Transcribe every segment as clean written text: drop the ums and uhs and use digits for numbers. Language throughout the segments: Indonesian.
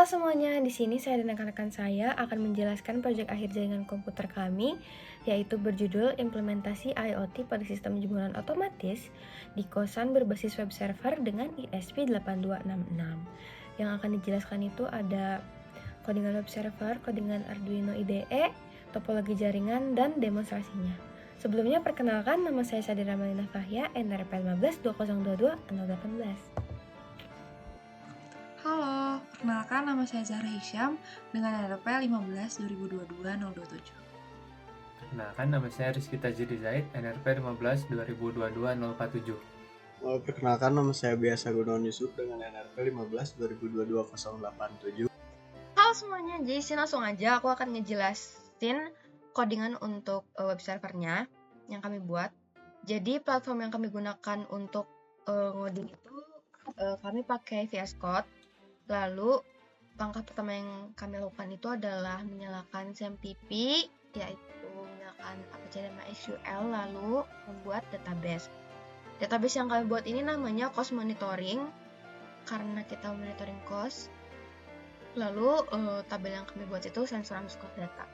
Halo semuanya, di sini saya dan rekan-rekan saya akan menjelaskan proyek akhir jaringan komputer kami, yaitu berjudul Implementasi IoT pada Sistem Jemuran Otomatis di kosan berbasis web server dengan ESP8266. Yang akan dijelaskan itu ada codingan web server, codingan Arduino IDE, topologi jaringan, dan demonstrasinya. Sebelumnya perkenalkan, nama saya Sadira Malina Fahya, NRP 15 Halo, perkenalkan nama saya Zahra Hisyam dengan NRP 15 2022 027. Perkenalkan, nama saya Rizky Tajiri Zaid, NRP 15 2022 047. Perkenalkan, nama saya Biasa Gunawan Yusuf dengan NRP 15 2022 087. Halo semuanya, jadi sini langsung aja aku akan ngejelasin codingan untuk web servernya yang kami buat. Jadi platform yang kami gunakan untuk ngoding itu kami pakai VS Code. Lalu langkah pertama yang kami lakukan itu adalah menyalakan SAMPP, yaitu menyalakan Apache dan MySQL, lalu membuat database. Database yang kami buat ini namanya cost monitoring karena kita monitoring cost. Lalu tabel yang kami buat itu sensor underscore data.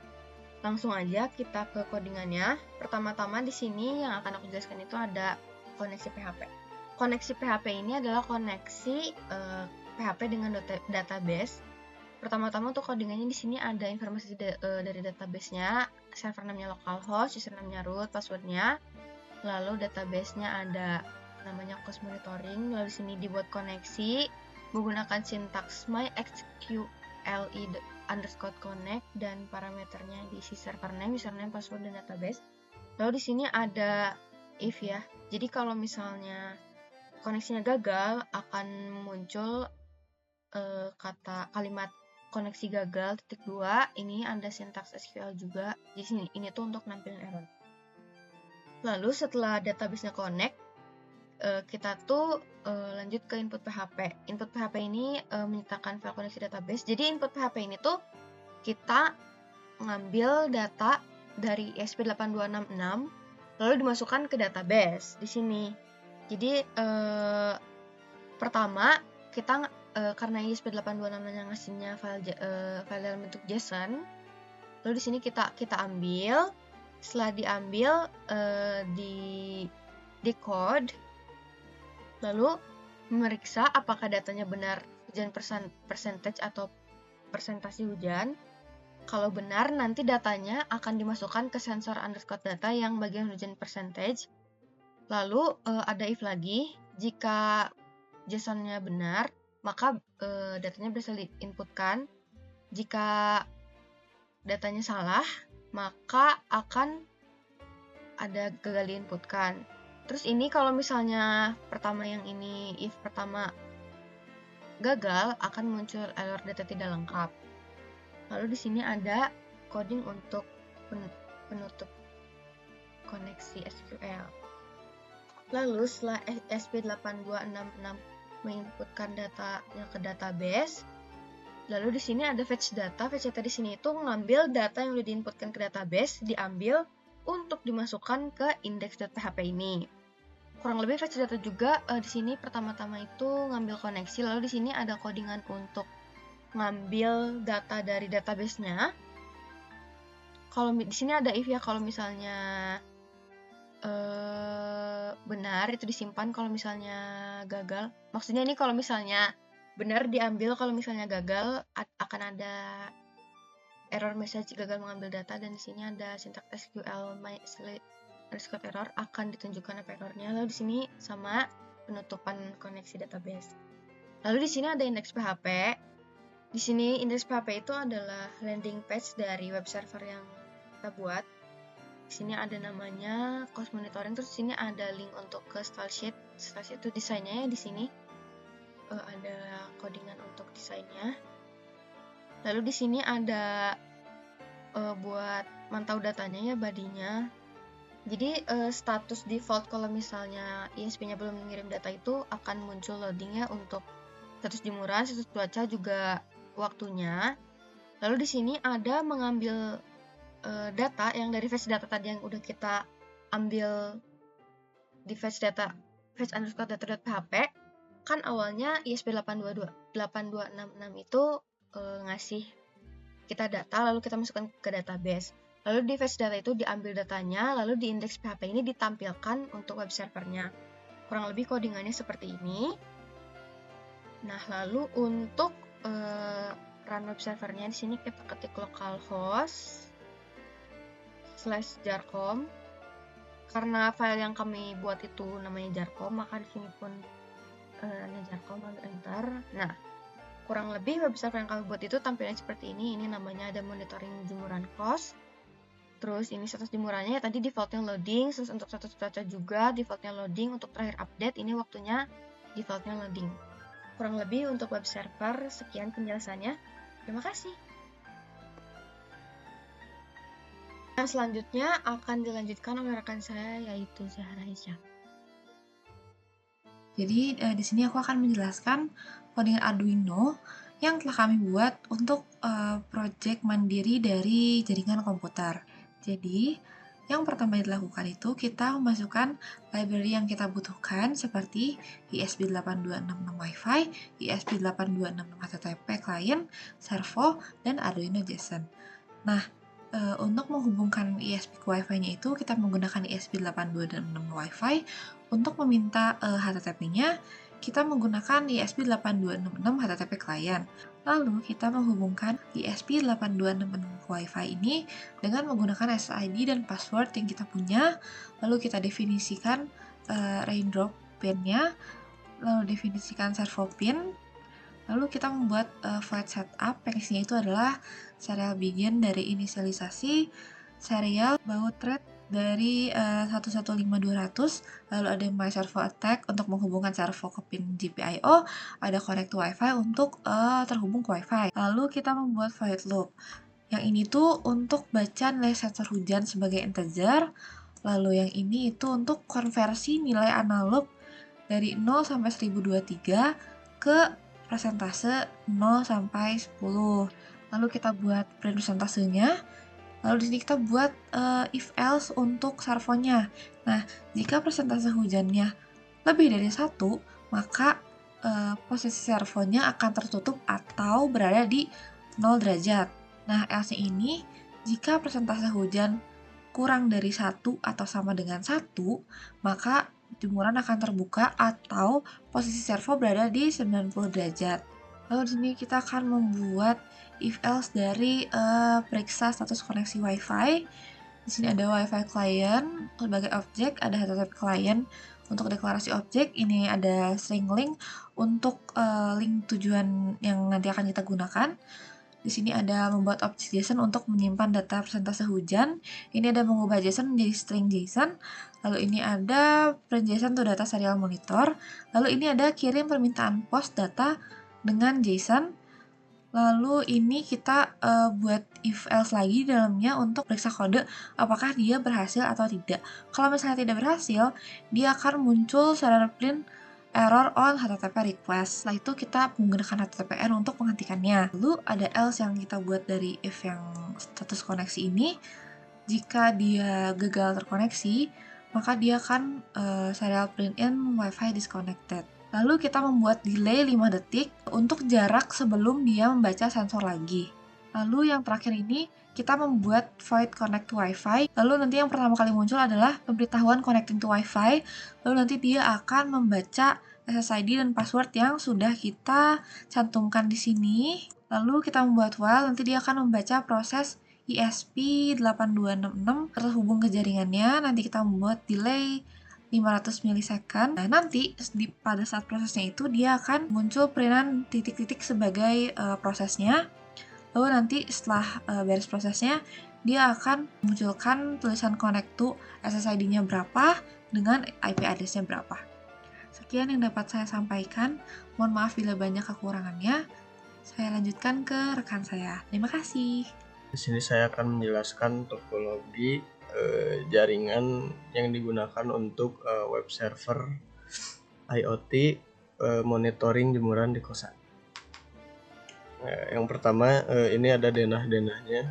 Langsung aja kita ke codingannya. Pertama-tama di sini yang akan aku jelaskan itu ada koneksi PHP. Koneksi PHP ini adalah koneksi PHP dengan database. Pertama-tama untuk codingannya di sini ada informasi dari database-nya, server namanya localhost, user namanya root, passwordnya. Lalu database-nya ada namanya cost monitoring. Lalu di sini dibuat koneksi menggunakan sintaks mysqle_connect dan parameternya diisi server name, username, password, dan database. Lalu di sini ada if ya. Jadi kalau misalnya koneksinya gagal akan muncul kalimat koneksi gagal .2. Ini ada sintaks SQL juga. Di sini ini tuh untuk nampilin error. Lalu setelah database-nya connect, kita tuh lanjut ke input PHP. Input PHP ini menyertakan file koneksi database. Jadi input PHP ini tuh kita ngambil data dari ESP8266 lalu dimasukkan ke database di sini. Jadi pertama kita karena ESP8266 yang ngasihnya file dalam bentuk JSON, lalu di sini kita ambil. Setelah diambil di decode, lalu memeriksa apakah datanya benar hujan percentage atau persentase hujan. Kalau benar, nanti datanya akan dimasukkan ke sensor underscore data yang bagian hujan percentage. Lalu ada if lagi, jika JSON-nya benar, maka datanya bisa diinputkan. Jika datanya salah, maka akan ada gagal diinputkan. Terus ini kalau misalnya pertama yang ini if pertama gagal, akan muncul error data tidak lengkap. Lalu di sini ada coding untuk penutup koneksi SQL. Lalu setelah ESP8266 menginputkan datanya ke database, lalu di sini ada fetch data. Fetch data di sini itu ngambil data yang udah diinputkan ke database, diambil untuk dimasukkan ke index.php ini. Kurang lebih fetch data juga di sini pertama-tama itu ngambil koneksi, lalu di sini ada codingan untuk ngambil data dari database-nya. Kalau di sini ada if ya, kalau misalnya benar itu disimpan, kalau misalnya gagal. Maksudnya ini kalau misalnya benar diambil, kalau misalnya gagal akan ada error message gagal mengambil data, dan di sini ada sintaks SQL underscore error akan ditunjukkan apa errornya. Lalu di sini sama penutupan koneksi database. Lalu di sini ada index PHP. Di sini index PHP itu adalah landing page dari web server yang kita buat. Di sini ada namanya cost monitoring, terus di sini ada link untuk ke style sheet. Style sheet itu desainnya ya di sini. Ada codingan untuk desainnya. Lalu di sini ada buat mantau datanya ya, bodinya. Jadi status default kalau misalnya ISP-nya belum mengirim data itu akan muncul loadingnya untuk status jemuran, status cuaca, juga waktunya. Lalu di sini ada mengambil data yang dari fetch data tadi yang udah kita ambil di fetch underscore data.php. Kan awalnya ISP8266 itu ngasih kita data, lalu kita masukkan ke database. Lalu di fetch data itu diambil datanya, lalu di index PHP ini ditampilkan untuk web servernya. Kurang lebih codingannya seperti ini. Nah, lalu untuk run web servernya di sini kita ketik localhost /jarcom. Karena file yang kami buat itu namanya jarcom, maka di sini pun jarcom, lalu enter. Nah, kurang lebih web server yang kami buat itu tampilannya seperti ini. Ini namanya ada monitoring jemuran cost. Terus ini status jemurannya tadi defaultnya loading, terus untuk status cuaca juga defaultnya loading, untuk terakhir update ini waktunya defaultnya loading. Kurang lebih untuk web server sekian penjelasannya. Terima kasih. Yang selanjutnya akan dilanjutkan oleh rekan saya yaitu Zahra Hisyam. Jadi di sini aku akan menjelaskan codingan Arduino yang telah kami buat untuk project mandiri dari jaringan komputer. Jadi, yang pertama yang dilakukan itu kita memasukkan library yang kita butuhkan seperti ESP8266 Wi-Fi, ESP8266 HTTP client, servo, dan Arduino JSON. Nah, untuk menghubungkan ESP ke Wi-Fi-nya itu kita menggunakan ESP8266 Wi-Fi. Untuk meminta HTTP-nya, kita menggunakan ESP8266 HTTP client. Lalu kita menghubungkan ESP8266 ke Wi-Fi ini dengan menggunakan SSID dan password yang kita punya. Lalu kita definisikan raindrop pin-nya, lalu definisikan servo pin. Lalu kita membuat void setup yang isinya itu adalah serial begin dari inisialisasi, serial baud rate dari 115200, lalu ada my servo attack untuk menghubungkan servo ke pin GPIO, ada connect to Wi-Fi untuk terhubung ke Wi-Fi. Lalu kita membuat void loop. Yang ini tuh untuk baca nilai sensor hujan sebagai integer, lalu yang ini itu untuk konversi nilai analog dari 0 sampai 1023 ke persentase 0 sampai 10. Lalu kita buat print persentasenya. Lalu di sini kita buat if else untuk servonya. Nah, jika persentase hujannya lebih dari 1, maka posisi servonya akan tertutup atau berada di 0 derajat. Nah, else ini jika persentase hujan kurang dari 1 atau sama dengan 1, maka jemuran akan terbuka atau posisi servo berada di 90 derajat. Lalu di sini kita akan membuat if else dari periksa status koneksi Wi-Fi. Di sini ada Wi-Fi client sebagai objek, ada HTTP client untuk deklarasi objek. Ini ada string link untuk link tujuan yang nanti akan kita gunakan. Di sini ada membuat objek JSON untuk menyimpan data persentase hujan. Ini ada mengubah JSON menjadi string JSON. Lalu ini ada print JSON untuk data serial monitor. Lalu ini ada kirim permintaan post data dengan JSON. Lalu ini kita buat if else lagi di dalamnya untuk periksa kode apakah dia berhasil atau tidak. Kalau misalnya tidak berhasil, dia akan muncul secara print error on HTTP request. Setelah itu kita menggunakan HTTPN untuk menghentikannya. Lalu ada else yang kita buat dari if yang status koneksi ini. Jika dia gagal terkoneksi, maka dia akan serial print in Wi-Fi disconnected. Lalu kita membuat delay 5 detik untuk jarak sebelum dia membaca sensor lagi. Lalu yang terakhir ini, kita membuat void connect to Wi-Fi. Lalu nanti yang pertama kali muncul adalah pemberitahuan connecting to Wi-Fi. Lalu nanti dia akan membaca SSID dan password yang sudah kita cantumkan di sini. Lalu kita membuat while, nanti dia akan membaca proses ESP8266 terhubung ke jaringannya. Nanti kita membuat delay 500 milisecond. Nah, nanti pada saat prosesnya itu dia akan muncul perintan titik-titik sebagai prosesnya. Lalu nanti setelah beres prosesnya, dia akan memunculkan tulisan connect to SSID-nya berapa dengan IP address-nya berapa. Sekian yang dapat saya sampaikan. Mohon maaf bila banyak kekurangannya. Saya lanjutkan ke rekan saya. Terima kasih. Di sini saya akan menjelaskan topologi jaringan yang digunakan untuk web server IoT monitoring jemuran di kosan. Yang pertama ini ada denah-denahnya.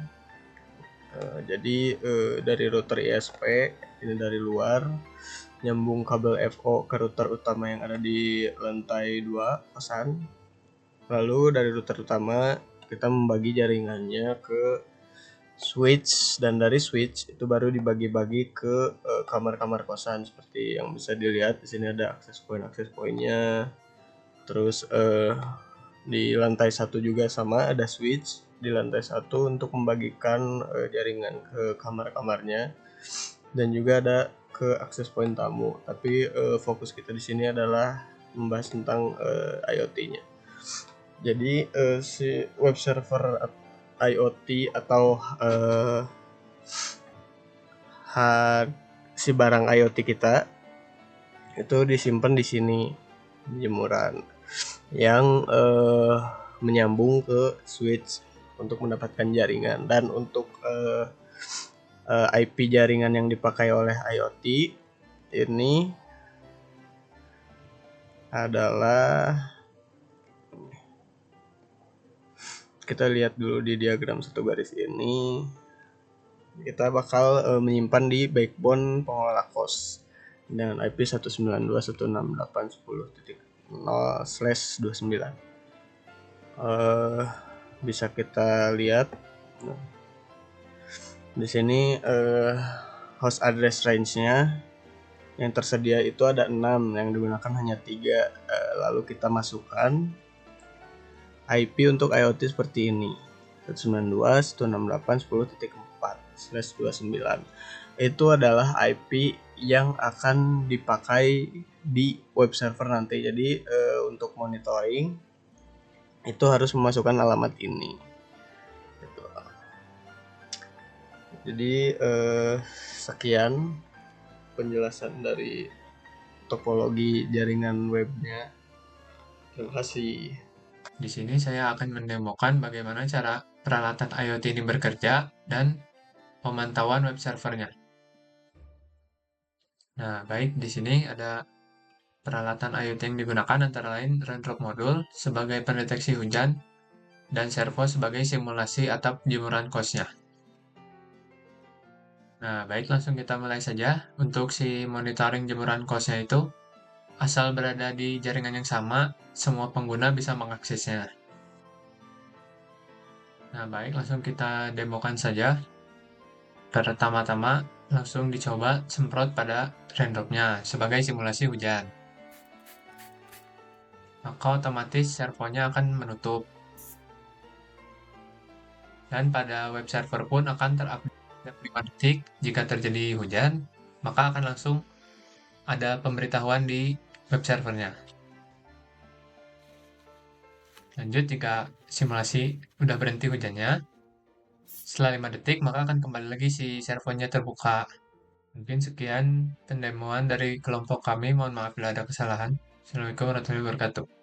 Jadi dari router ISP ini dari luar nyambung kabel FO ke router utama yang ada di lantai 2 kosan. Lalu dari router utama kita membagi jaringannya ke switch, dan dari switch itu baru dibagi-bagi ke kamar-kamar kosan seperti yang bisa dilihat di sini ada akses poinnya. Terus di lantai 1 juga sama ada switch di lantai 1 untuk membagikan jaringan ke kamar-kamarnya, dan juga ada ke akses poin tamu. Tapi fokus kita di sini adalah membahas tentang IoT-nya. Jadi si web server IoT atau si barang IoT kita itu disimpan di sini di jemuran yang menyambung ke switch untuk mendapatkan jaringan. Dan untuk IP jaringan yang dipakai oleh IoT ini adalah, kita lihat dulu di diagram satu garis ini, kita bakal menyimpan di backbone pengelola COS dengan IP 192.168.10.0/29. Bisa kita lihat di sini host address range-nya yang tersedia itu ada 6, yang digunakan hanya 3. Lalu kita masukkan IP untuk IoT seperti ini, 192.168.10.4/29. Itu adalah IP yang akan dipakai di web server nanti. Jadi untuk monitoring itu harus memasukkan alamat ini. Gitu. Jadi sekian penjelasan dari topologi jaringan webnya. Terima kasih. Di sini saya akan mendemokan bagaimana cara peralatan IoT ini bekerja dan pemantauan web servernya. Nah, baik, di sini ada peralatan IoT yang digunakan antara lain Raindrop Module sebagai pendeteksi hujan dan Servo sebagai simulasi atap jemuran kosnya. Nah, baik, langsung kita mulai saja. Untuk si monitoring jemuran kosnya itu, asal berada di jaringan yang sama, semua pengguna bisa mengaksesnya. Nah, baik, langsung kita demokan saja. Pertama-tama, langsung dicoba semprot pada raindropnya sebagai simulasi hujan. Maka otomatis servonya akan menutup. Dan pada web server pun akan terupdate 5 detik jika terjadi hujan, maka akan langsung ada pemberitahuan di web servernya. Lanjut, jika simulasi udah berhenti hujannya, setelah 5 detik maka akan kembali lagi si servonya terbuka. Mungkin sekian pendemoan dari kelompok kami, mohon maaf bila ada kesalahan. Assalamualaikum warahmatullahi wabarakatuh.